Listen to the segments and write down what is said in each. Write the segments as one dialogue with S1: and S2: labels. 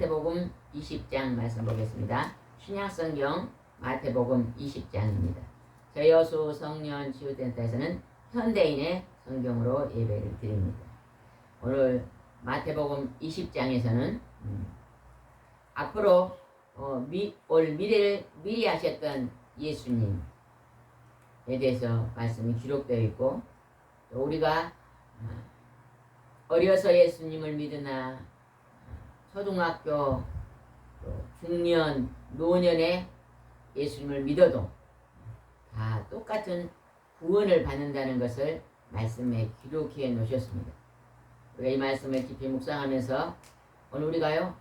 S1: 마태복음 20장 말씀 보겠습니다. 신약성경 마태복음 20장입니다. 저희 여수 성년 치유센터에서는 현대인의 성경으로 예배를 드립니다. 오늘 마태복음 20장에서는 앞으로 올 미래를 미리 하셨던 예수님에 대해서 말씀이 기록되어 있고, 또 우리가 어려서 예수님을 믿으나 초등학교, 중년, 노년에 예수님을 믿어도 다 똑같은 구원을 받는다는 것을 말씀에 기록해 놓으셨습니다. 우리가 이 말씀을 깊이 묵상하면서 오늘 우리가요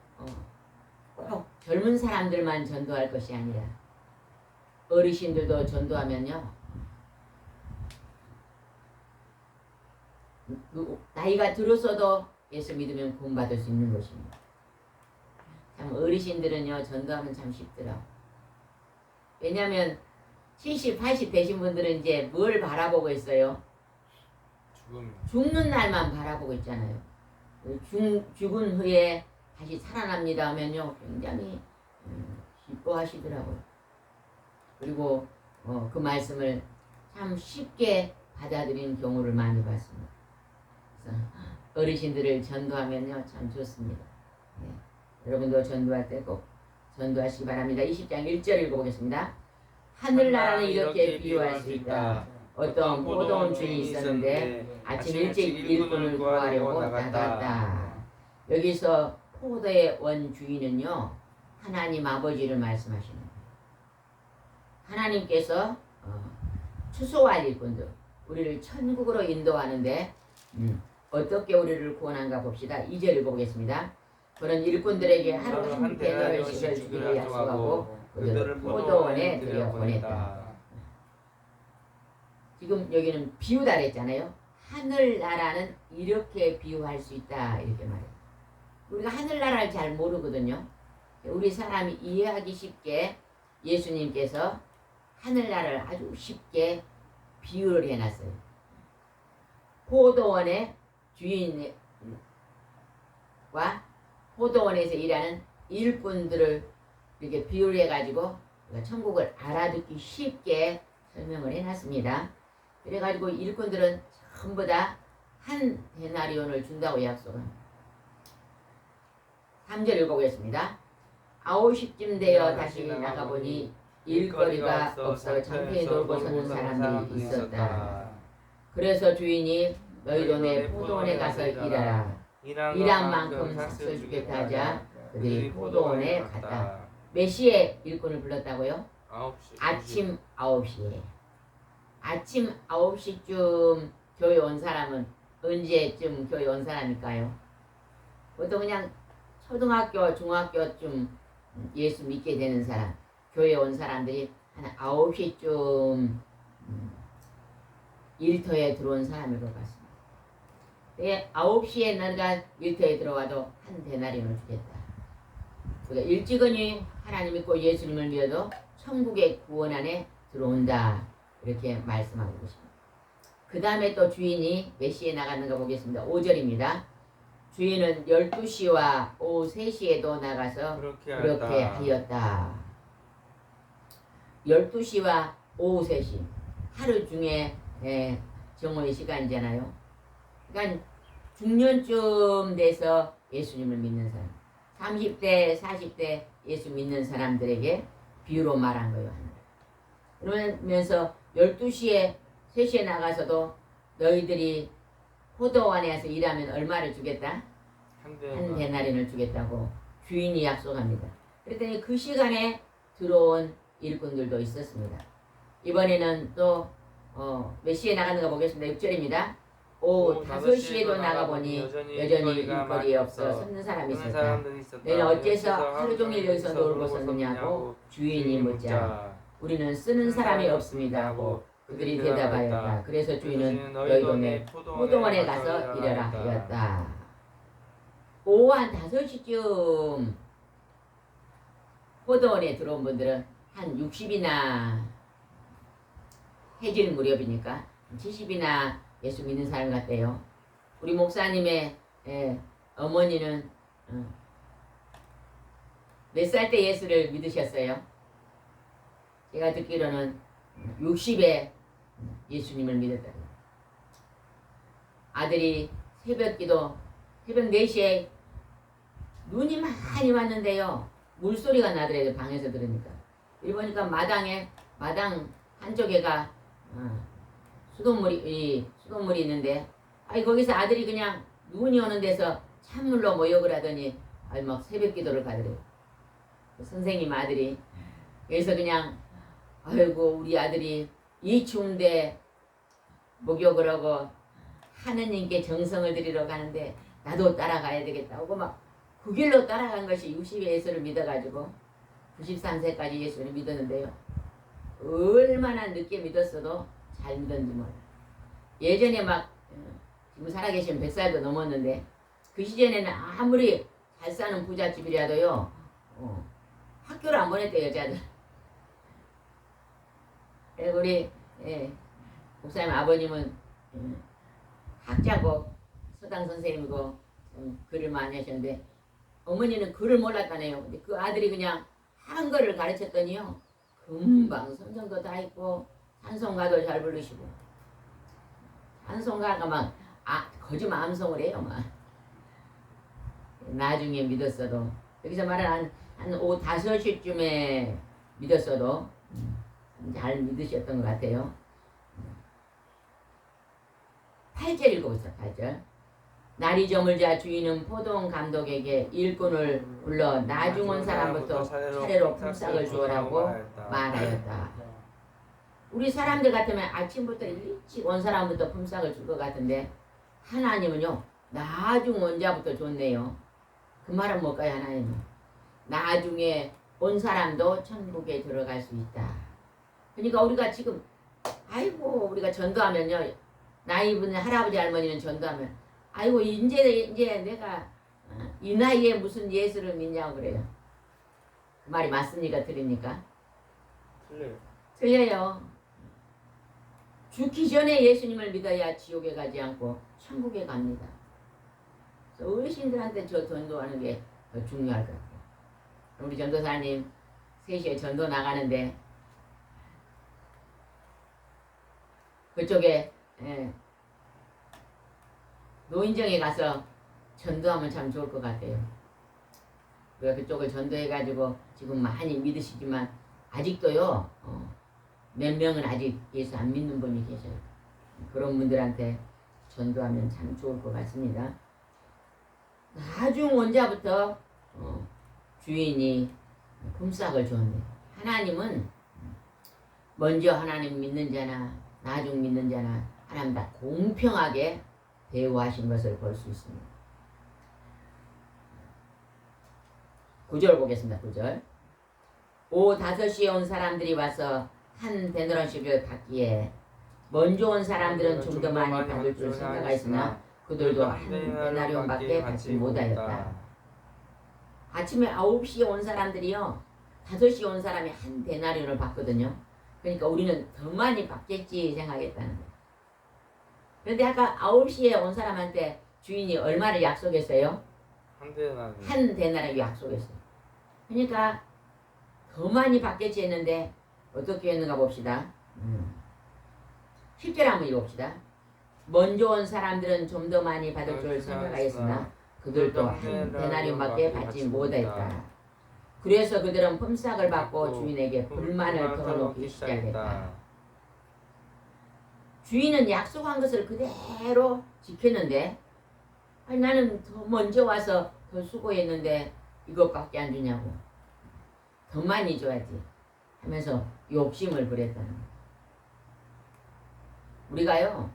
S1: 꼭 젊은 사람들만 전도할 것이 아니라 어르신들도 전도하면요 나이가 들어서도 예수 믿으면 구원받을 수 있는 것입니다. 참 어르신들은요 전도하면 참 쉽더라고. 왜냐하면 70, 80 되신 분들은 이제 뭘 바라보고 있어요? 죽는 날만 바라보고 있잖아요. 죽은 후에 다시 살아납니다 하면요 굉장히 기뻐하시더라고요. 그리고 그 말씀을 참 쉽게 받아들이는 경우를 많이 봤습니다. 그래서 어르신들을 전도하면요 참 좋습니다. 네. 여러분도 전도할 때 꼭 전도하시기 바랍니다. 20장 1절 읽어보겠습니다. 하늘나라는 이렇게 비유할 수 있다. 어떤 포도원 주인이 있었는데 아침 일찍 일꾼을 구하려고 나갔다. 여기서 포도의 원 주인은요 하나님 아버지를 말씀하시는 거예요. 하나님께서 추소할 일꾼들, 우리를 천국으로 인도하는데 어떻게 우리를 구원한가 봅시다. 2절 읽어보겠습니다. 그런 일꾼들에게 하루 한 대접씩을 주기로 약속하고 그들을 포도원에 들여보냈다. 지금 여기는 비유다 그랬잖아요. 하늘나라는 이렇게 비유할 수 있다 이렇게 말해요. 우리가 하늘나라를 잘 모르거든요. 우리 사람이 이해하기 쉽게 예수님께서 하늘나라를 아주 쉽게 비유를 해놨어요. 포도원의 주인과 포도원에서 일하는 일꾼들을 이렇게 비유를 해가지고 천국을 알아듣기 쉽게 설명을 해놨습니다. 그래가지고 일꾼들은 전부 다 한 데나리온을 준다고 약속합니다. 3절 읽어보겠습니다. 9시쯤 되어 다시 나가보니 일거리가 없어 창피에 놀고 서는 사람들이 있었다. 그래서 주인이 너희도 내 포도원에 가서 일하라. 일한 만큼 삭슬 주겠다 하자 그들이 포도원에 갔다. 몇 시에 일꾼을 불렀다고요?
S2: 9시.
S1: 아침 9시에. 아침 9시쯤 교회 온 사람은 언제쯤 교회 온 사람일까요? 보통 그냥 초등학교, 중학교쯤 예수 믿게 되는 사람, 교회 온 사람들이 한 9시쯤 일터에 들어온 사람일 것 같습니다. 9시에 너가 일터에 들어와도 한 데나리온을 주겠다. 그러니까 일찍은이 하나님 믿고 예수님을 믿어도 천국의 구원 안에 들어온다. 이렇게 말씀하고 계십니다. 그 다음에 또 주인이 몇 시에 나갔는가 보겠습니다. 5절입니다. 주인은 12시와 오후 3시에도 나가서 그렇게 하였다. 12시와 오후 3시 하루 중에 정오의 시간이잖아요. 그러니까 중년쯤 돼서 예수님을 믿는 사람, 30대 40대 예수 믿는 사람들에게 비유로 말한 거예요. 그러면서 12시에 3시에 나가서도 너희들이 포도원에서 일하면 얼마를 주겠다? 한 데나리온을 주겠다고 주인이 약속합니다. 그랬더니 그 시간에 들어온 일꾼들도 있었습니다. 이번에는 또 몇 시에 나가는가 보겠습니다. 6절입니다. 오후 5시에도 나가보니 여전히 일거리에 없어 섰는 사람이 있었다. 너희는 어째서 하루 종일 여기서 놀고 섰느냐고 주인이 묻자 우리는 쓰는 사람이 없습니다 하고 그들이 대답하였다. 그래서 주인은 너희도 내 포도원에 가서 일하라 하였다. 오후 한 5시쯤 포도원에 들어온 분들은 한 60이나 해질 무렵이니까 70이나 예수 믿는 사람 같대요. 우리 목사님의 어머니는 몇 살 때 예수를 믿으셨어요? 제가 듣기로는 60에 예수님을 믿었다고. 아들이 새벽기도 새벽 4시에 눈이 많이 왔는데요. 물소리가 나더래요. 방에서 들으니까. 이리 보니까 마당 한쪽에가 수돗물이 있는데 거기서 아들이 그냥 눈이 오는 데서 찬물로 모욕을 하더니 막 새벽 기도를 가더래요. 그 선생님 아들이. 그래서 그냥 아이고 우리 아들이 이 추운데 목욕을 하고 하느님께 정성을 들이러 가는데 나도 따라가야 되겠다 하고 막 그 길로 따라간 것이 60에 예수를 믿어가지고 93세까지 예수를 믿었는데요. 얼마나 늦게 믿었어도 잘 믿었는지 몰라요. 예전에 막 지금 살아계신 100살도 넘었는데 그 시절에는 아무리 잘 사는 부잣집이라도요 학교를 안 보냈대요 여자들. 우리 목사님 아버님은 학자고 서당 선생님이고 글을 많이 하셨는데 어머니는 글을 몰랐다네요. 근데 그 아들이 그냥 한글을 가르쳤더니요 금방 성경도 다 있고 찬송가도 잘 부르시고 찬송가가 막 거짓말 암송을 해요 막. 나중에 믿었어도 여기서 말하는 한 오후 5시쯤에 믿었어도 잘 믿으셨던 것 같아요. 8절 읽어보세요. 8절. 날이 저물자 주인은 포도원 감독에게 일꾼을 불러 나중 온 사람부터 차례로 품삯을 주어라고 말하였다. 우리 사람들 같으면 아침부터 일찍 온 사람부터 품삯을 줄 것 같은데 하나님은요 나중 온 자부터 줬네요. 그 말은 뭘까요? 하나님은 나중에 온 사람도 천국에 들어갈 수 있다. 그러니까 우리가 지금 우리가 전도하면요 나이 분 할아버지 할머니는 전도하면 이제 내가 이 나이에 무슨 예수를 믿냐고 그래요. 그 말이 맞습니까? 틀립니까?
S2: 틀려요.
S1: 틀려요. 죽기 전에 예수님을 믿어야 지옥에 가지 않고 천국에 갑니다. 그래서 어르신들한테 저 전도하는 게 더 중요할 것 같아요. 우리 전도사님 3시에 전도 나가는데 그쪽에 노인정에 가서 전도하면 참 좋을 것 같아요. 우리가 그쪽을 전도해가지고 지금 많이 믿으시지만 아직도요 몇 명은 아직 예수 안 믿는 분이 계셔요. 그런 분들한테 전도하면 참 좋을 것 같습니다. 나중 온 자부터 주인이 품삯을 줬네. 하나님은 먼저 하나님 믿는 자나 나중 믿는 자나 하나님 다 공평하게 대우하신 것을 볼 수 있습니다. 9절 보겠습니다. 9절. 오후 5시에 온 사람들이 와서 한 데나리온씩을 받기에 먼저 온 사람들은 좀 더 많이 받을 줄 생각하였으나 그들도 한 데나리온밖에 받지 못하였다. 아침에 9시에 온 사람들이요 5시에 온 사람이 한 데나리온을 받거든요. 그러니까 우리는 더 많이 받겠지 생각했다는 거예요. 그런데 아까 9시에 온 사람한테 주인이 얼마를 약속했어요? 한 데나리온 약속했어요. 그러니까 더 많이 받겠지 했는데 어떻게 했는가 봅시다. 10절 한번 읽어봅시다. 먼저 온 사람들은 좀 더 많이 받을 줄 생각하였으나 그들도 한 데나리온밖에 받지 못했다. 그래서 그들은 품삯을 받고 주인에게 불만을 털어놓기 시작했다. 주인은 약속한 것을 그대로 지켰는데 나는 더 먼저 와서 더 수고했는데 이것밖에 안 주냐고 더 많이 줘야지 하면서 욕심을 부렸다는 거예요. 우리가요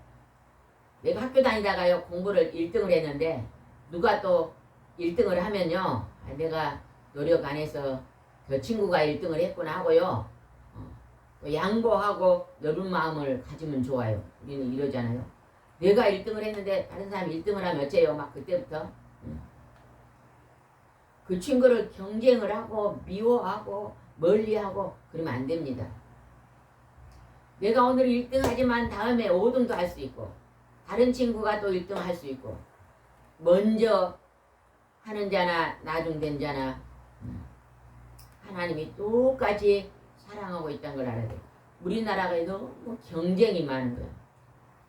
S1: 내가 학교 다니다가요 공부를 1등을 했는데 누가 또 1등을 하면요 내가 노력 안 해서 저 친구가 1등을 했구나 하고요 또 양보하고 넓은 마음을 가지면 좋아요. 우리는 이러잖아요. 내가 1등을 했는데 다른 사람이 1등을 하면 어째요? 막 그때부터 그 친구를 경쟁을 하고 미워하고 멀리하고 그러면 안 됩니다. 내가 오늘 1등 하지만 다음에 5등도 할 수 있고 다른 친구가 또 1등 할 수 있고 먼저 하는 자나 나중된 자나 하나님이 똑같이 사랑하고 있다는 걸 알아야 돼요. 우리나라가 너무 경쟁이 많은 거예요.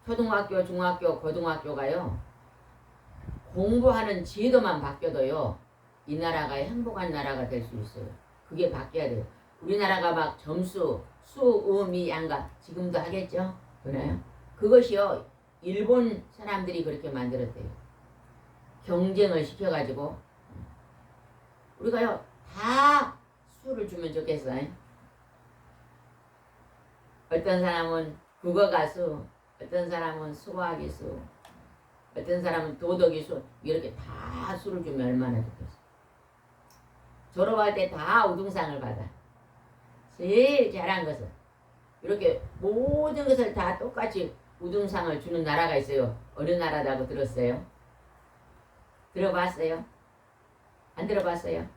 S1: 초등학교, 중학교, 고등학교가요. 공부하는 제도만 바뀌어도요. 이 나라가 행복한 나라가 될 수 있어요. 그게 바뀌어야 돼요. 우리나라가 막 점수, 수, 우, 미, 양가 지금도 하겠죠? 그래요? 그것이요. 일본 사람들이 그렇게 만들었대요. 경쟁을 시켜가지고 우리가요. 다 수를 주면 좋겠어요. 어떤 사람은 국어가 수, 어떤 사람은 수학이 수, 어떤 사람은 도덕이 수, 이렇게 다 수를 주면 얼마나 좋겠어. 졸업할 때 다 우등상을 받아. 제일 잘한 것은 이렇게 모든 것을 다 똑같이 우등상을 주는 나라가 있어요. 어느 나라라고 들었어요? 들어봤어요? 안 들어봤어요?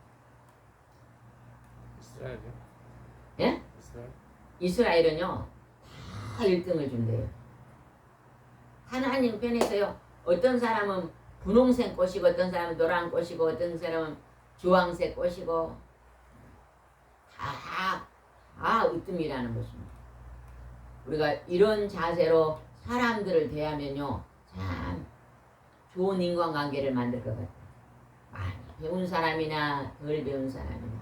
S2: 이스라엘이요?
S1: 예?
S2: 이스라엘?
S1: 이스라엘은요 다 1등을 준대요. 하나님 편에서요. 어떤 사람은 분홍색 꽃이고 어떤 사람은 노란 꽃이고 어떤 사람은 주황색 꽃이고 다 으뜸이라는 것입니다. 우리가 이런 자세로 사람들을 대하면요 참 좋은 인간관계를 만들 것 같아요. 많이 배운 사람이나 덜 배운 사람이나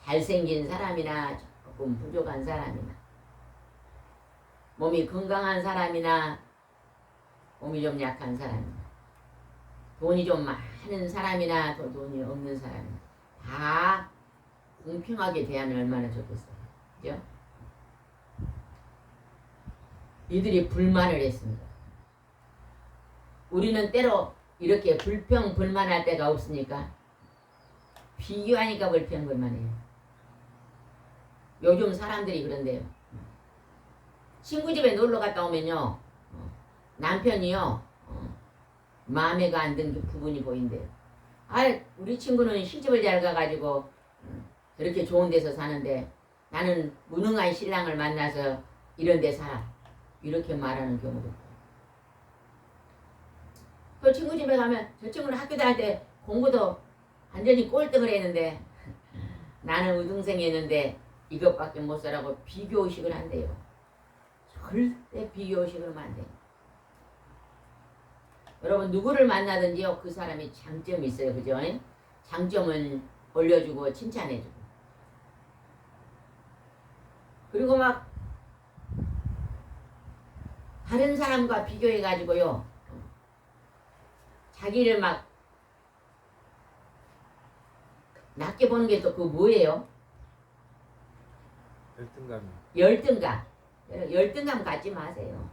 S1: 잘생긴 사람이나 조금 부족한 사람이나 몸이 건강한 사람이나 몸이 좀 약한 사람이나 돈이 좀 많은 사람이나 또 돈이 없는 사람이나 다 공평하게 대하면 얼마나 좋겠어요. 그죠? 이들이 불만을 했습니다. 우리는 때로 이렇게 불평불만할 때가 없으니까 비교하니까 불평불만해요. 요즘 사람들이 그런데요. 친구 집에 놀러 갔다 오면요. 남편이요. 마음에가 안 든 부분이 보인대요. 우리 친구는 시집을 잘 가가지고 저렇게 좋은 데서 사는데 나는 무능한 신랑을 만나서 이런 데 살아. 이렇게 말하는 경우도 있고. 또 친구 집에 가면 저 친구는 학교 다닐 때 공부도 완전히 꼴등을 했는데 나는 우등생이었는데 이것밖에 못 살아고 비교의식을 한대요. 절대 비교의식을 하면 안 돼요. 여러분 누구를 만나든지요 그 사람이 장점이 있어요. 그죠? 장점은 올려주고 칭찬해주고 그리고 막 다른 사람과 비교해가지고요 자기를 막 낮게 보는 게 또 그 뭐예요?
S2: 열등감이요.
S1: 열등감 갖지 마세요.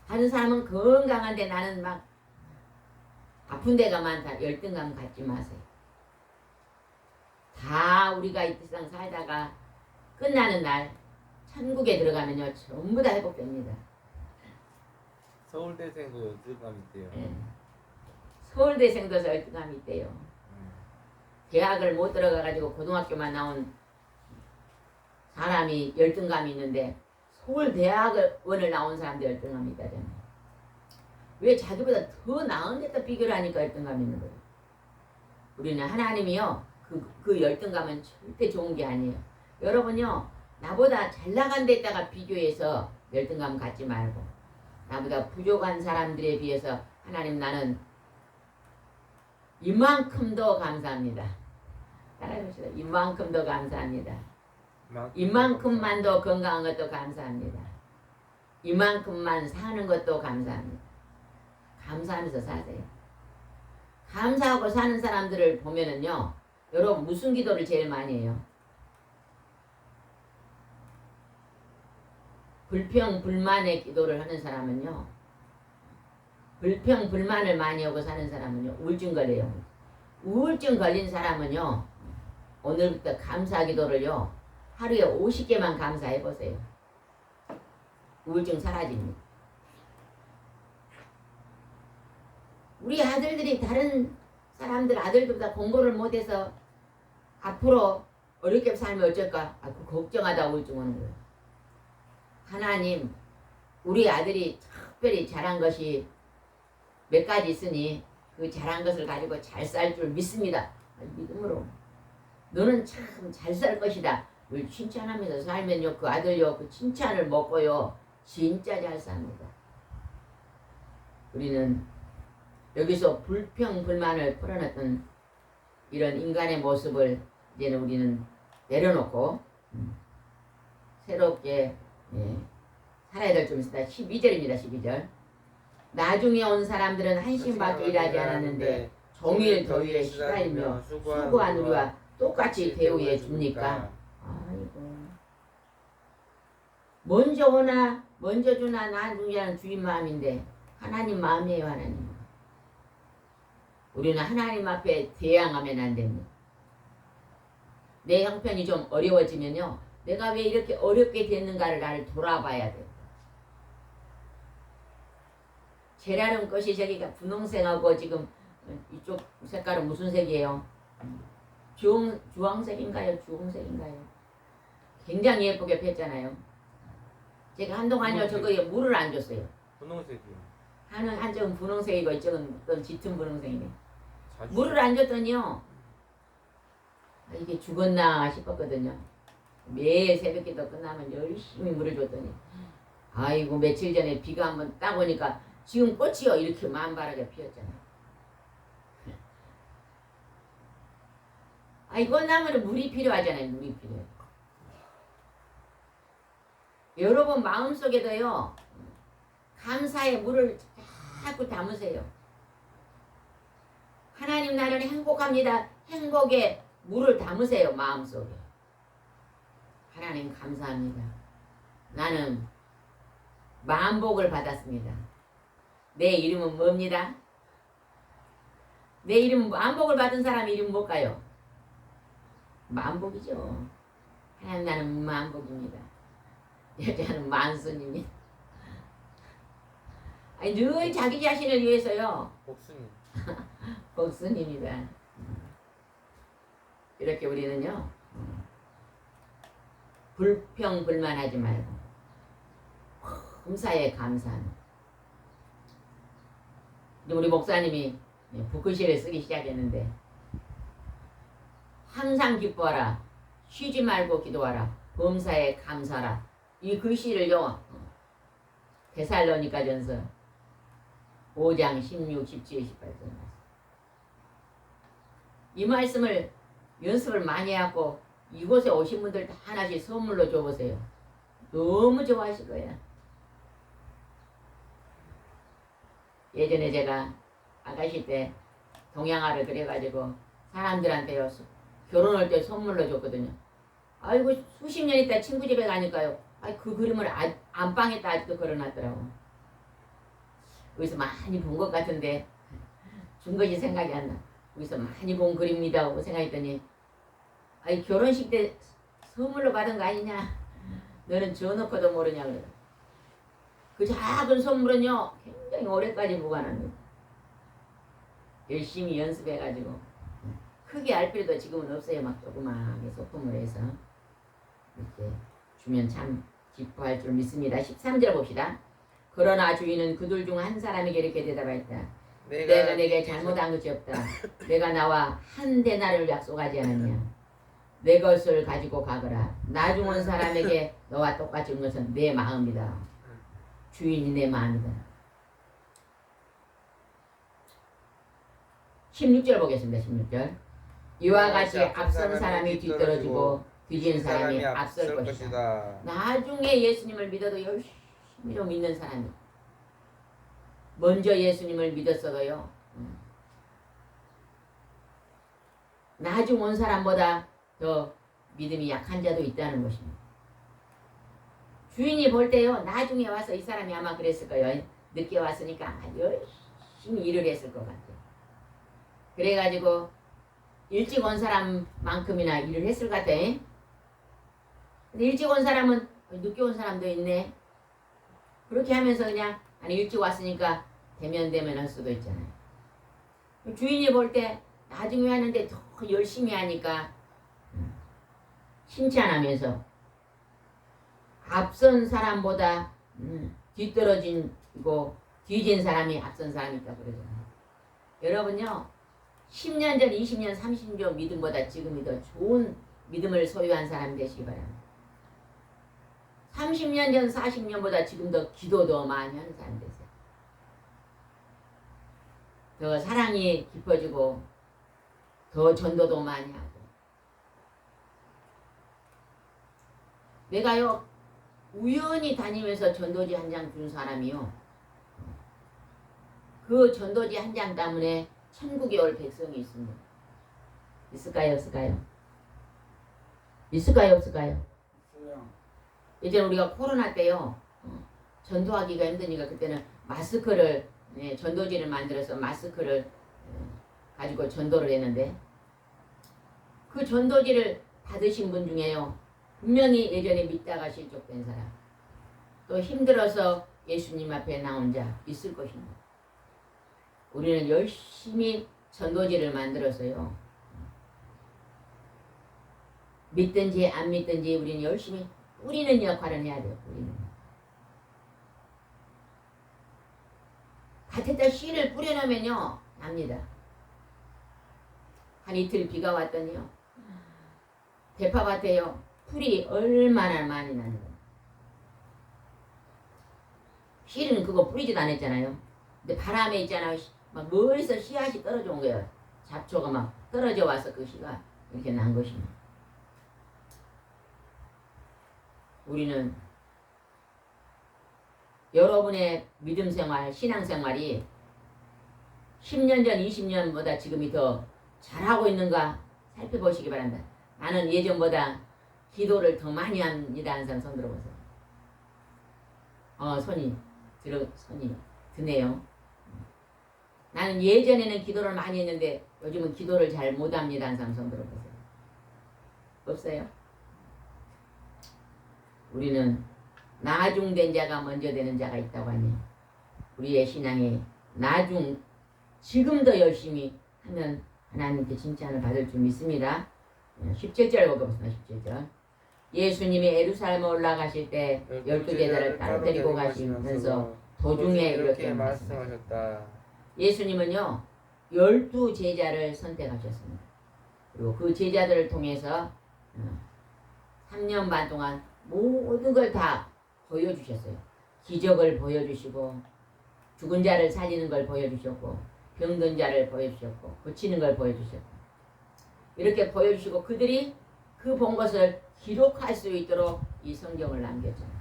S1: 다른 사람은 건강한데 나는 막 아픈 데가 많다. 열등감 갖지 마세요. 다 우리가 이 세상 살다가 끝나는 날 천국에 들어가면요 전부 다 회복됩니다.
S2: 서울대생도 열등감 있대요.
S1: 예. 서울대생도 열등감이 있대요. 대학을 못 들어가가지고 고등학교만 나온 사람이 열등감이 있는데 서울대학원을 나온 사람도 열등감이 있다잖아요. 왜 자기보다 더 나은 데다 비교를 하니까 열등감이 있는 거예요. 우리는 하나님이요 그 열등감은 절대 좋은 게 아니에요. 여러분요 나보다 잘 나간 데다가 비교해서 열등감 갖지 말고 나보다 부족한 사람들에 비해서 하나님 나는 이만큼도 감사합니다. 따라해봅시다. 이만큼도 감사합니다. 이만큼만도 건강한 것도 감사합니다. 이만큼만 사는 것도 감사합니다. 감사하면서 사세요. 감사하고 사는 사람들을 보면은요 여러분 무슨 기도를 제일 많이 해요? 불평 불만의 기도를 하는 사람은요 불평 불만을 많이 하고 사는 사람은요 우울증 걸려요. 우울증 걸린 사람은요 오늘부터 감사 기도를요 하루에 50개만 감사해 보세요. 우울증 사라집니다. 우리 아들들이 다른 사람들 아들들보다 공부를 못해서 앞으로 어렵게 살면 어쩔까? 그 걱정하다 우울증 오는 거예요. 하나님 우리 아들이 특별히 잘한 것이 몇 가지 있으니 그 잘한 것을 가지고 잘 살 줄 믿습니다. 믿음으로 너는 참 잘 살 것이다. 을 칭찬하면서 살면요 그 아들요 그 칭찬을 먹고요 진짜 잘 삽니다. 우리는 여기서 불평불만을 풀어놨던 이런 인간의 모습을 이제는 우리는 내려놓고 새롭게 살아야 될 좀 있습니다. 12절입니다. 12절. 나중에 온 사람들은 한심밖에 일하지 않았는데 종일 더위에 시달리며 수고한 우리와 똑같이 대우해 줍니까? 아이고. 먼저 오나 먼저 주나 나중에는 주인 마음인데 하나님 마음이에요. 하나님. 우리는 하나님 앞에 대항하면 안 됩니다. 내 형편이 좀 어려워지면요 내가 왜 이렇게 어렵게 됐는가를 나를 돌아봐야 돼. 제라름 것이 저기가 분홍색하고 지금 이쪽 색깔은 무슨 색이에요? 주황색인가요? 주홍색인가요? 굉장히 예쁘게 폈잖아요. 제가 한동안요 저거에 물을 안 줬어요.
S2: 분홍색이요.
S1: 한쪽은 분홍색이고 이쪽은 또 짙은 분홍색이네.
S2: 자주
S1: 물을 안 줬더니요 이게 죽었나 싶었거든요. 매일 새벽기도 끝나면 열심히 물을 줬더니 아이고 며칠 전에 비가 한번 딱 오니까 지금 꽃이요 이렇게 만발하게 피었잖아요. 이 꽃나무는 물이 필요하잖아요. 물이 필요해. 여러분 마음속에도요 감사의 물을 자꾸 담으세요. 하나님 나는 행복합니다. 행복의 물을 담으세요. 마음속에. 하나님 감사합니다. 나는 만복을 받았습니다. 내 이름은 뭡니다? 내 이름은 만복을 받은 사람 이름 뭘까요? 만복이죠. 하나님 나는 만복입니다. 여자는 만순입니다. 늘 자기 자신을 위해서요.
S2: 복순이.
S1: 복순입니다. 이렇게 우리는요 불평불만하지 말고 감사에 감사하는. 우리 목사님이 붓글씨를 쓰기 시작했는데 항상 기뻐하라 쉬지 말고 기도하라 범사에 감사하라 이 글씨를요 데살로니가전서 5장 16, 17, 18절 이 말씀을 연습을 많이 하고 이곳에 오신 분들 다 하나씩 선물로 줘보세요. 너무 좋아하실 거야. 예전에 제가 아가씨 때 동양화를 그려가지고 사람들한테요 결혼할 때 선물로 줬거든요. 아이고 수십 년 있다 친구 집에 가니까요 그 그림을 안방에다 아직도 걸어놨더라고. 여기서 많이 본 것 같은데 준 것이 생각이 안 나. 여기서 많이 본 그림이다 하고 생각했더니 결혼식 때 선물로 받은 거 아니냐. 너는 저놓고도 모르냐 그래. 그 작은 선물은요 굉장히 오래까지 보관합니다. 열심히 연습해가지고 크게 알 필요도 지금은 없어요. 막 조그맣게 소품을 해서 이렇게 주면 참 기뻐할 줄 믿습니다. 13절 봅시다. 그러나 주인은 그들 중 한 사람에게 이렇게 대답하였다. 내가 내게 잘못한 것이 없다. 내가 나와 한 데나를 약속하지 않았냐. 내 것을 가지고 가거라. 나중 온 사람에게 너와 똑같이 온 것은 내 마음이다. 주인이 내 마음이다. 16절 보겠습니다. 16절. 이와 같이 앞선 사람이 뒤떨어지고 뒤진 사람이 앞설 것이다. 나중에 예수님을 믿어도 열심히로 믿는 사람이 먼저 예수님을 믿었어도요 나중 온 사람보다 더 믿음이 약한 자도 있다는 것입니다. 주인이 볼 때요 나중에 와서 이 사람이 아마 그랬을 거예요. 늦게 왔으니까 아마 열심히 일을 했을 것 같아요. 그래가지고 일찍 온 사람만큼이나 일을 했을 것 같아. 근데 일찍 온 사람은 늦게 온 사람도 있네. 그렇게 하면서 그냥 아니 일찍 왔으니까 대면 할 수도 있잖아요. 주인이 볼 때 나중에 하는데 더 열심히 하니까 칭찬하면서 앞선 사람보다 뒤떨어지고 뒤진 사람이 앞선 사람이 있다고 그러잖아요. 여러분요 10년 전, 20년, 30년 전 믿음보다 지금이 더 좋은 믿음을 소유한 사람이 되시기 바랍니다. 30년 전, 40년보다 지금 더 기도 더 많이 하는 사람이 되세요. 더 사랑이 깊어지고 더 전도도 많이 하고. 내가요 우연히 다니면서 전도지 한 장 준 사람이요. 그 전도지 한 장 때문에 천국에 올 백성이 있습니다. 있을까요? 없을까요? 있을까요? 없을까요? 예전에 우리가 코로나 때요 전도하기가 힘드니까 그때는 마스크를 전도지를 만들어서 마스크를 가지고 전도를 했는데 그 전도지를 받으신 분 중에요 분명히 예전에 믿다가 실족된 사람 또 힘들어서 예수님 앞에 나온 자 있을 것입니다. 우리는 열심히 전도지를 만들어서요 믿든지 안 믿든지 우리는 열심히 뿌리는 역할을 해야 돼요. 뿌리는. 밭에다 씨를 뿌려놓으면요 납니다. 한 이틀 비가 왔더니요 대파밭에요 풀이 얼마나 많이 나는 거예요. 씨는 그거 뿌리지도 않았잖아요. 근데 바람에 있잖아요 막 멀리서 씨앗이 떨어져 온 거예요. 잡초가 막 떨어져 와서 그 씨가 이렇게 난 것입니다. 우리는 여러분의 믿음 생활, 신앙 생활이 10년 전, 20년보다 지금이 더 잘하고 있는가 살펴보시기 바랍니다. 나는 예전보다 기도를 더 많이 합니다. 하는 사람 손 들어보세요. 손이 드네요. 나는 예전에는 기도를 많이 했는데 요즘은 기도를 잘 못합니다. 하는 사람 손 들어보세요. 없어요? 우리는 나중된 자가 먼저 되는 자가 있다고 하니 우리의 신앙이 지금 더 열심히 하면 하나님께 칭찬을 받을 줄 믿습니다. 17절 읽어보겠습니다. 17절 예수님이 예루살렘에 올라가실 때 12제자를 따로 데리고 가시면서 도중에 이렇게 말씀하셨다. 예수님은요 12제자를 선택하셨습니다. 그리고 그 제자들을 통해서 3년 반 동안 모든 걸 다 보여주셨어요. 기적을 보여주시고 죽은 자를 살리는 걸 보여주셨고 병든 자를 보여주셨고 고치는 걸 보여주셨고 이렇게 보여주시고 그들이 그 본 것을 기록할 수 있도록 이 성경을 남겼잖아요.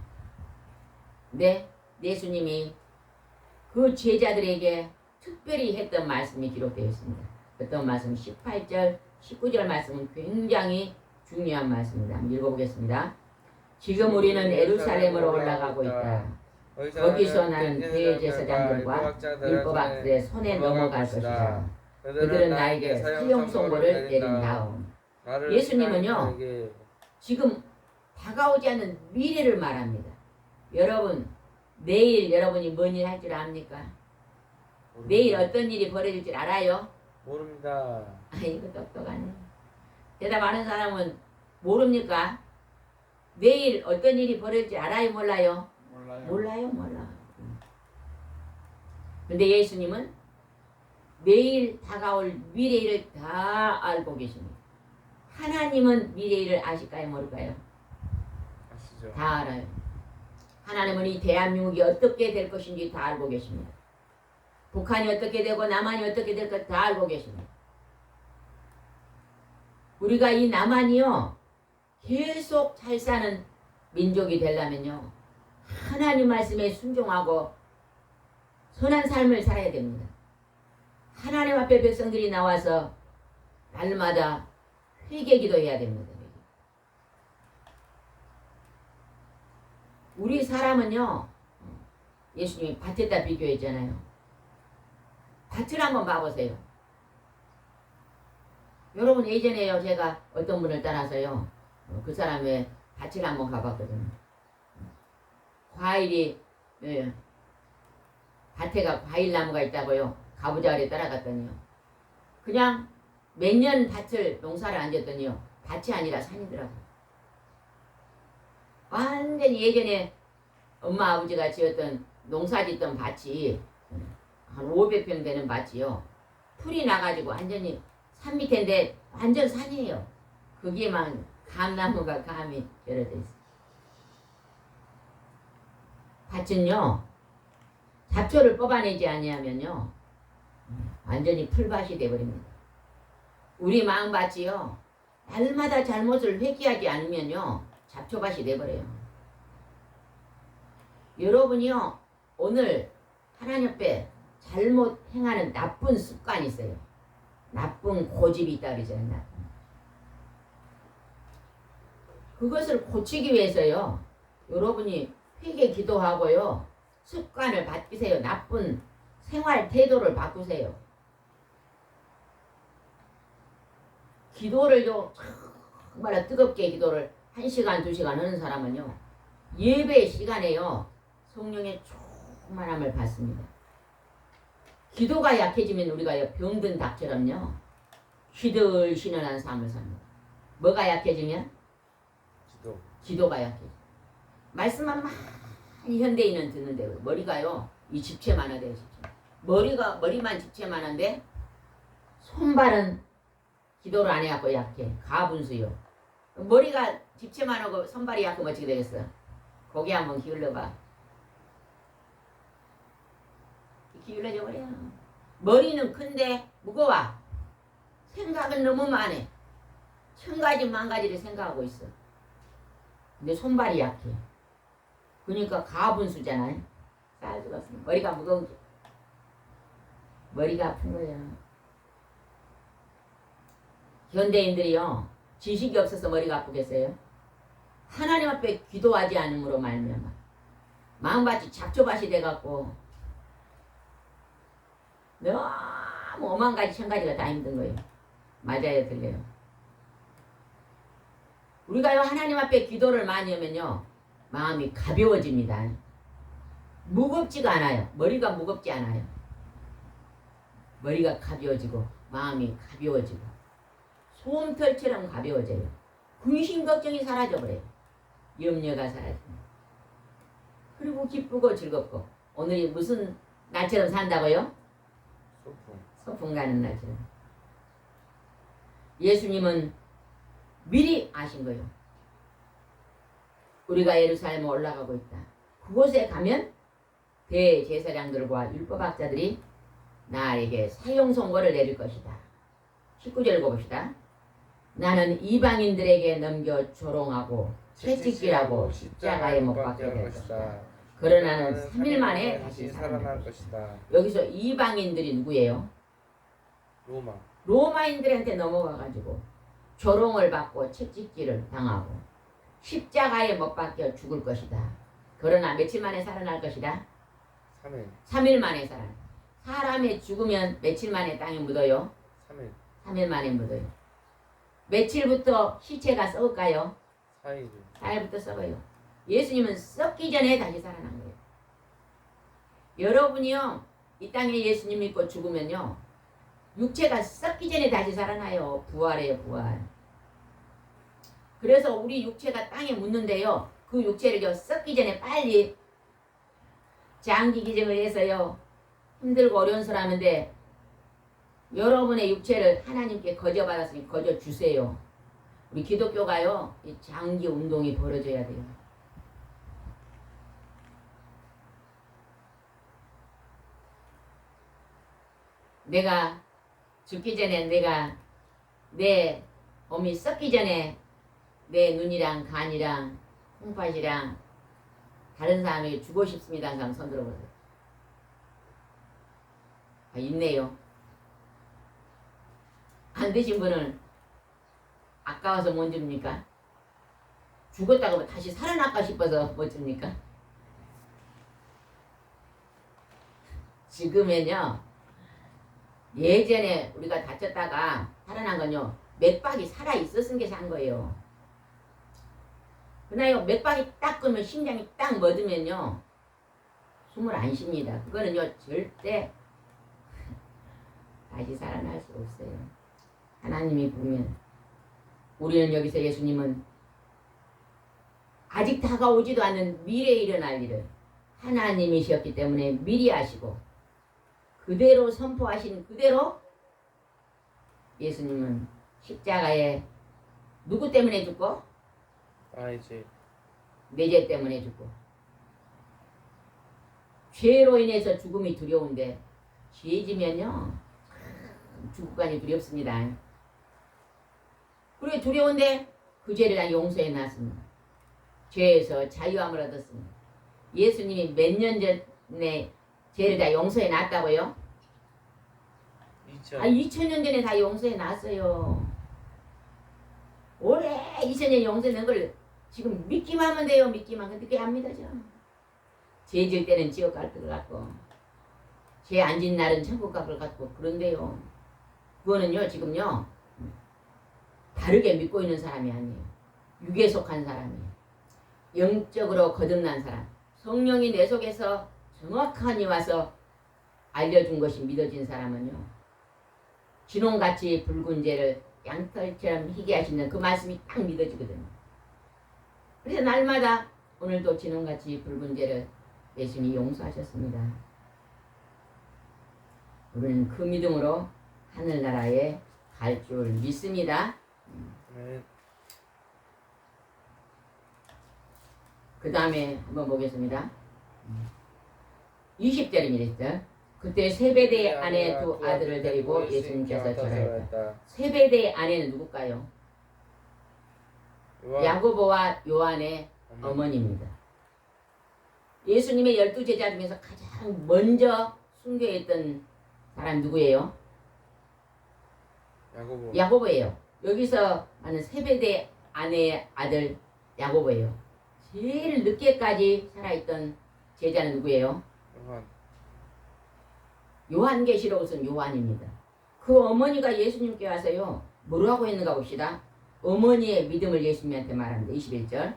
S1: 근데 예수님이 그 제자들에게 특별히 했던 말씀이 기록되어 있습니다. 어떤 말씀? 18절, 19절 말씀은 굉장히 중요한 말씀입니다. 한번 읽어보겠습니다. 지금 우리는 예루살렘으로 올라가고 있다. 거기서 나는 대제사장들과 율법학들의 손에 넘어갈 것이다. 그들은 나에게 사형 선고를 내린 다음 예수님은요 지금 다가오지 않는 미래를 말합니다. 여러분 내일 여러분이 뭔 일 할 줄 압니까? 모릅니다. 내일 어떤 일이 벌어질 줄 알아요?
S2: 모릅니다.
S1: 이거 똑똑하네. 대답하는 사람은 모릅니까? 내일 어떤 일이 벌어질지 알아요? 몰라요? 몰라요. 근데 예수님은 내일 다가올 미래를 다 알고 계십니다. 하나님은 미래를 아실까요? 모를까요?
S2: 아시죠.
S1: 다 알아요. 하나님은 이 대한민국이 어떻게 될 것인지 다 알고 계십니다. 북한이 어떻게 되고 남한이 어떻게 될 것 다 알고 계십니다. 우리가 이 남한이요 계속 잘 사는 민족이 되려면요 하나님 말씀에 순종하고 선한 삶을 살아야 됩니다. 하나님 앞에 백성들이 나와서 날마다 회개 기도해야 됩니다. 우리 사람은요 예수님이 밭에다 비교했잖아요. 밭을 한번 봐보세요. 여러분 예전에요 제가 어떤 분을 따라서요 그 사람의 밭을 한번 가봤거든요. 과일이 밭에가 과일나무가 있다고요. 가보자 그래 따라갔더니요. 그냥 몇 년 밭을 농사를 안 졌더니요. 밭이 아니라 산이더라고요. 완전히 예전에 엄마 아버지가 지었던 농사 짓던 밭이 한 500평 되는 밭이요. 풀이 나가지고 완전히 산 밑인데 완전 산이에요. 거기에만 감나무가 감이 열어져 있어요. 밭은요 잡초를 뽑아내지 아니하면요 완전히 풀밭이 되어버립니다. 우리 마음밭이요 날마다 잘못을 회개하지 않으면요 잡초밭이 되어버려요. 여러분이요 오늘 하나님 앞에 잘못 행하는 나쁜 습관이 있어요. 나쁜 고집이 있다 그러잖아요. 나쁜. 그것을 고치기 위해서요 여러분이 회개 기도하고요 습관을 바꾸세요. 나쁜 생활 태도를 바꾸세요. 기도를요 정말 뜨겁게 기도를 1시간 2시간 하는 사람은요 예배 시간에요 성령의 충만함을 받습니다. 기도가 약해지면 우리가 병든 닭처럼요 휘들신원한 삶을 삽니다. 뭐가 약해지면? 기도가 약해져. 말씀만 많이 현대인은 듣는데 머리가요 이 집체만하대요. 집체. 머리만 집체만한데 손발은 기도를 안 해갖고 약해. 가분수요. 머리가 집체만하고 손발이 약하면 어떻게 되겠어? 고개 한번 기울여봐. 기울여져 버려. 머리는 큰데 무거워. 생각은 너무 많아. 1000가지 만가지를 생각하고 있어. 근데 손발이 약해. 그러니까 가분수잖아요. 쌀 수가 없어. 머리가 무거운 게. 머리가 아픈 거예요. 현대인들이요. 지식이 없어서 머리가 아프겠어요? 하나님 앞에 기도하지 않음으로 말미암아 마음밭이 잡초밭이 돼갖고 너무 오만 가지 1000가지가 다 힘든 거예요. 맞아요, 들려요. 우리가요 하나님 앞에 기도를 많이 하면요 마음이 가벼워집니다. 무겁지가 않아요. 머리가 무겁지 않아요. 머리가 가벼워지고 마음이 가벼워지고 솜털처럼 가벼워져요. 근심 걱정이 사라져버려요. 염려가 사라집니다. 그리고 기쁘고 즐겁고 오늘이 무슨 날처럼 산다고요? 소풍 가는 날처럼. 예수님은 미리 아신 거예요. 우리가 예루살렘에 올라가고 있다. 그곳에 가면 대제사장들과 율법학자들이 나에게 사형 선고를 내릴 것이다. 19절 읽어봅시다. 나는 이방인들에게 넘겨 조롱하고 채찍질하고 십자가에 못 박게 될 것이다. 그러나 나는 3일 만에 다시 살아날 것이다. 여기서 이방인들이 누구예요? 로마인들한테 넘어가가지고 조롱을 받고 채찍질을 당하고 십자가에 못 박혀 죽을 것이다. 그러나 며칠 만에 살아날 것이다? 3일 만에 살아날. 사람이 죽으면 며칠 만에 땅에 묻어요? 3일 만에 묻어요. 며칠부터 시체가 썩을까요? 4일부터 썩어요. 예수님은 썩기 전에 다시 살아난 거예요. 여러분이요 이 땅에 예수님 믿고 죽으면요 육체가 썩기 전에 다시 살아나요. 부활해요. 부활. 그래서 우리 육체가 땅에 묻는데요 그 육체를 썩기 전에 빨리 장기 기증을 해서요 힘들고 어려운 사람인데 여러분의 육체를 하나님께 거저받았으니 거저주세요. 우리 기독교가요 이 장기 운동이 벌어져야 돼요. 내가 죽기 전에 내 몸이 썩기 전에 내 눈이랑 간이랑 콩팥이랑 다른 사람에게 주고 싶습니다 하는 사람 손 들어보세요. 아, 있네요. 안 드신 분은 아까워서 못 줍니까? 죽었다고 다시 살아날까 싶어서 못 줍니까? 지금은요 예전에 우리가 다쳤다가 살아난 건요 맥박이 살아있었은 게 산 거예요. 그나요 맥박이 딱 끄면 심장이 딱 멎으면요 숨을 안 쉽니다. 그거는요 절대 다시 살아날 수 없어요. 하나님이 보면 우리는 여기서 예수님은 아직 다가오지도 않는 미래에 일어날 일을 하나님이셨기 때문에 미리 아시고 그대로 선포하신 그대로 예수님은 십자가에 누구 때문에 죽고?
S2: 이제
S1: 내 죄 때문에 죽고. 죄로 인해서 죽음이 두려운데 죄 지면요 죽음이 두렵습니다. 그리고 두려운데 그 죄를 다 용서해 놨습니다. 죄에서 자유함을 얻었습니다. 예수님이 몇 년 전에 죄를 다 용서해 놨다고요? 2000년 전에 다 용서해 놨어요. 올해 2000년 용서해 낸 걸 지금 믿기만 하면 돼요. 믿기만. 근데 그게 안 믿어져. 죄 질 때는 지옥 갈 것 같고 죄 안 진 날은 천국 갈 것 같고 그런데요. 그거는요 지금요 바르게 믿고 있는 사람이 아니에요. 육에 속한 사람이에요. 영적으로 거듭난 사람. 성령이 내 속에서 정확하니 와서 알려준 것이 믿어진 사람은요. 진홍같이 붉은 죄를 양털처럼 희게 하시는 그 말씀이 딱 믿어지거든요. 그래서 날마다 오늘도 진홍같이 붉은 죄를 예수님이 용서하셨습니다. 우리는 그 믿음으로 하늘나라에 갈 줄 믿습니다.
S2: 네.
S1: 그 다음에 한번 보겠습니다. 20절입니다. 그때 세베대 아내 두 아들을 데리고 예수님께서 절하였다. 세베대 아내는 누굴까요? 야고보와 요한의 어머니입니다. 예수님의 12제자 중에서 가장 먼저 순교했던 사람 누구예요? 야고보예요. 여기서 하는 세베대 아내의 아들 야고보예요. 제일 늦게까지 살아있던 제자는 누구예요? 요한계시록은 요한입니다. 그 어머니가 예수님께 와서요 뭐라고 했는가 봅시다. 어머니의 믿음을 예수님한테 말합니다. 21절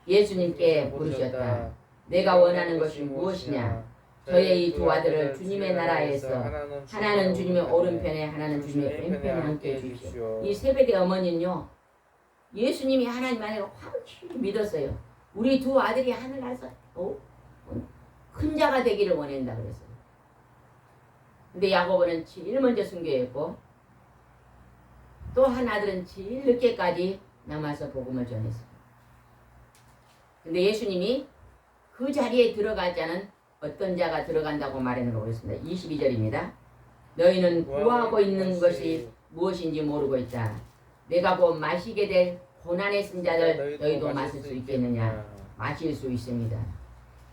S1: 예수님께 부르셨다. 내가 원하는 것이 무엇이냐? 저의 이 두 아들을 주님의 나라에서 하나는 주님의 오른편에 하나는 주님의 왼편에 앉게 해주십시오. 이 세베대 어머니는요 예수님이 하나님 안에 확실히 믿었어요. 우리 두 아들이 하늘나라에서 큰 자가 되기를 원한다 그랬어요. 근데 야고보는 제일 먼저 순교했고 또 한 아들은 제일 늦게까지 남아서 복음을 전했어요. 근데 예수님이 그 자리에 들어가지 않은 어떤 자가 들어간다고 말하는 거 보겠습니다. 22절입니다. 너희는 구하고 있는 것이 무엇인지 모르고 있다. 내가 곧 마시게 될 고난의 쓴 자들 너희도 마실 수 있겠느냐? 마실 수 있습니다.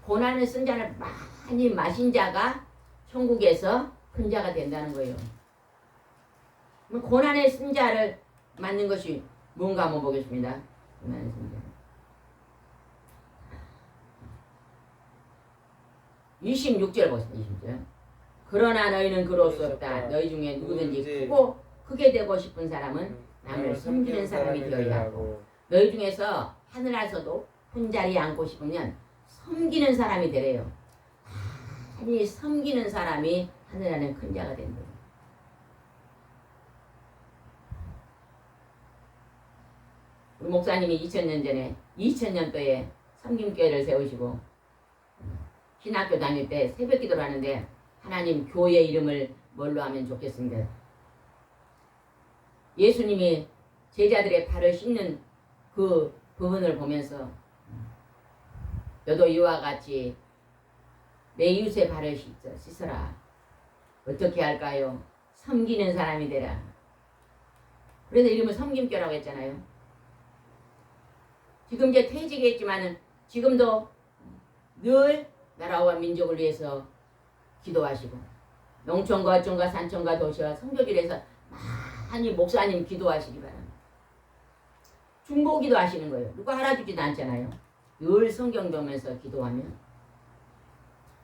S1: 고난을 쓴 자를 많이 마신 자가 천국에서 큰 자가 된다는 거예요. 고난의 쓴 자를 맞는 것이 뭔가 한번 보겠습니다. 고난의 쓴 자. 26절 보겠습니다. 20절. 그러나 너희는 그럴 수 없다. 너희 중에 누구든지 크고 크게 되고 싶은 사람은 남을 섬기는 사람이 되어야 하고 너희 중에서 하늘에서 높은 자리에 앉고 싶으면 섬기는 사람이 되래요. 아니 섬기는 사람이 하늘에는 큰 자가 된다. 우리 목사님이 2000년 전에 2000년도에 섬김교회를 세우시고 신학교 다닐 때 새벽 기도를 하는데 하나님 교회 이름을 뭘로 하면 좋겠습니다. 예수님이 제자들의 발을 씻는 그 부분을 보면서 너도 이와 같이 내 이웃의 발을 씻어라. 어떻게 할까요? 섬기는 사람이 되라. 그래서 이름을 섬김교라고 했잖아요. 지금 이제 퇴직했지만은 지금도 늘 나라와 민족을 위해서 기도하시고 농촌과 어촌과 산촌과 도시와 선교지에서 많이 목사님 기도하시기 바랍니다. 중보기도 하시는 거예요. 누가 알아주지도 않잖아요. 늘 성경 보면서 기도하면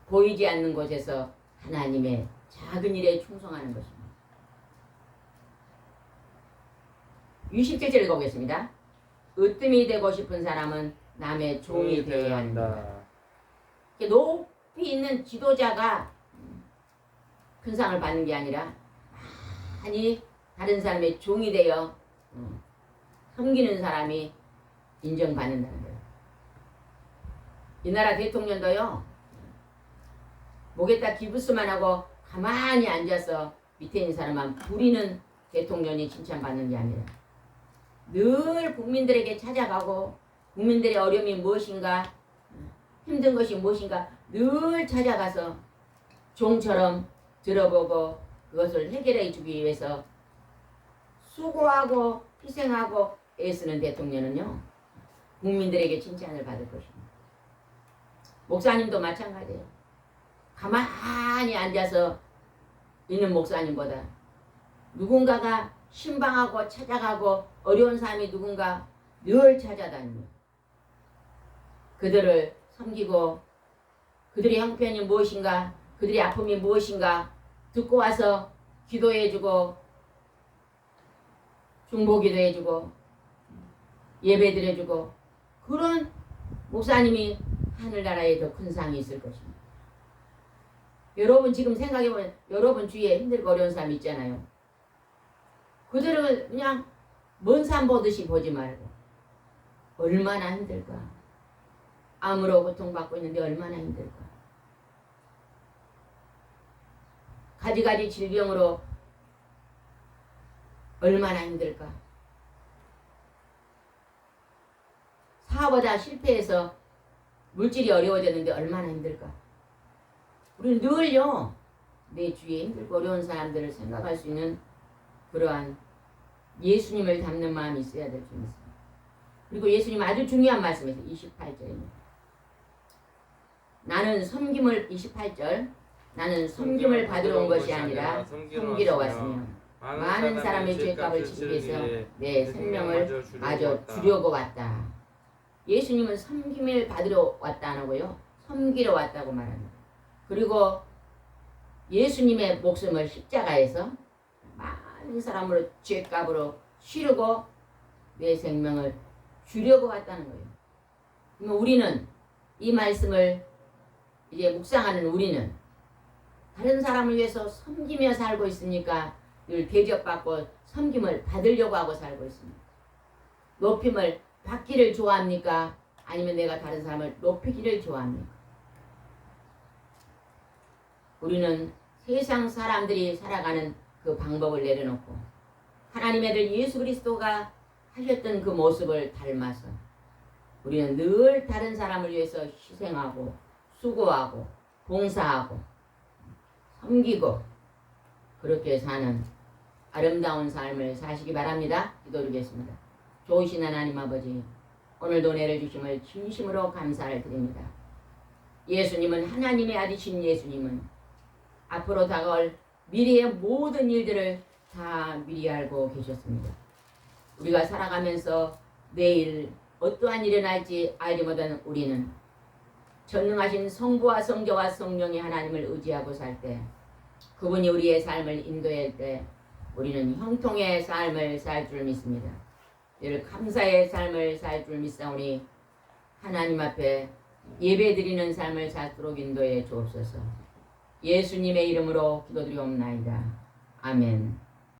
S1: 보이지 않는 곳에서 하나님의 작은 일에 충성하는 것입니다. 27절을 보겠습니다. 으뜸이 되고 싶은 사람은 남의 종이 되어야 한다. 높이 있는 지도자가 큰 상을 받는 게 아니라 많이 다른 사람의 종이 되어 섬기는 사람이 인정받는다는 거예요. 이 나라 대통령도요. 목에다 기부스만 하고 가만히 앉아서 밑에 있는 사람만 부리는 대통령이 칭찬받는 게 아니라 늘 국민들에게 찾아가고 국민들의 어려움이 무엇인가 힘든 것이 무엇인가 늘 찾아가서 종처럼 들어보고 그것을 해결해 주기 위해서 수고하고 희생하고 애쓰는 대통령은요 국민들에게 칭찬을 받을 것입니다. 목사님도 마찬가지예요. 가만히 앉아서 있는 목사님보다 누군가가 신방하고 찾아가고 어려운 사람이 누군가 늘 찾아다니며 그들을 섬기고 그들의 형편이 무엇인가 그들의 아픔이 무엇인가 듣고 와서 기도해주고 중보기도 해주고 예배드려주고 그런 목사님이 하늘나라에 더 큰 상이 있을 것입니다. 여러분 지금 생각해보면 여러분 주위에 힘들고 어려운 사람 있잖아요. 그들을 그냥 먼 산 보듯이 보지 말고 얼마나 힘들까. 암으로 고통받고 있는데 얼마나 힘들까. 가지가지 질병으로 얼마나 힘들까. 사업하다 실패해서 물질이 어려워졌는데 얼마나 힘들까. 우리는 늘요 내 주위에 힘들고 어려운 사람들을 생각할 수 있는 그러한 예수님을 닮는 마음이 있어야 될 줄 믿습니다. 그리고 예수님 아주 중요한 말씀에서 28절입니다. 나는 섬김을 28절 나는 섬김을 받으러 온 것이 아니라 섬기러 왔으며 많은 사람의 죄값을 지기 위해서 내 생명을 마저 주려고 왔다. 예수님은 섬김을 받으러 왔다 안 하고요. 섬기러 왔다고 말합니다. 그리고 예수님의 목숨을 십자가에서 많은 사람으로 죄값으로 치르고 내 생명을 주려고 왔다는 거예요. 그러면 우리는 이 말씀을 이제 묵상하는 우리는 다른 사람을 위해서 섬기며 살고 있으니까 늘 대접받고 섬김을 받으려고 하고 살고 있습니다. 높임을 받기를 좋아합니까? 아니면 내가 다른 사람을 높이기를 좋아합니까? 우리는 세상 사람들이 살아가는 그 방법을 내려놓고 하나님의 아들 예수 그리스도가 하셨던 그 모습을 닮아서 우리는 늘 다른 사람을 위해서 희생하고 수고하고 봉사하고 섬기고 그렇게 사는 아름다운 삶을 사시기 바랍니다. 기도드리겠습니다. 좋으신 하나님 아버지, 오늘도 은혜를 주심을 진심으로 감사를 드립니다. 예수님은 하나님의 아들이신 예수님은 앞으로 다가올 미래의 모든 일들을 다 미리 알고 계셨습니다. 우리가 살아가면서 내일 어떠한 일이 날지 알지 못하는 우리는 전능하신 성부와 성자와 성령의 하나님을 의지하고 살 때 그분이 우리의 삶을 인도할 때 우리는 형통의 삶을 살 줄 믿습니다. 늘 감사의 삶을 살 줄 믿사오니 하나님 앞에 예배드리는 삶을 살도록 인도해 주옵소서. 예수님의 이름으로 기도드리옵나이다. 아멘.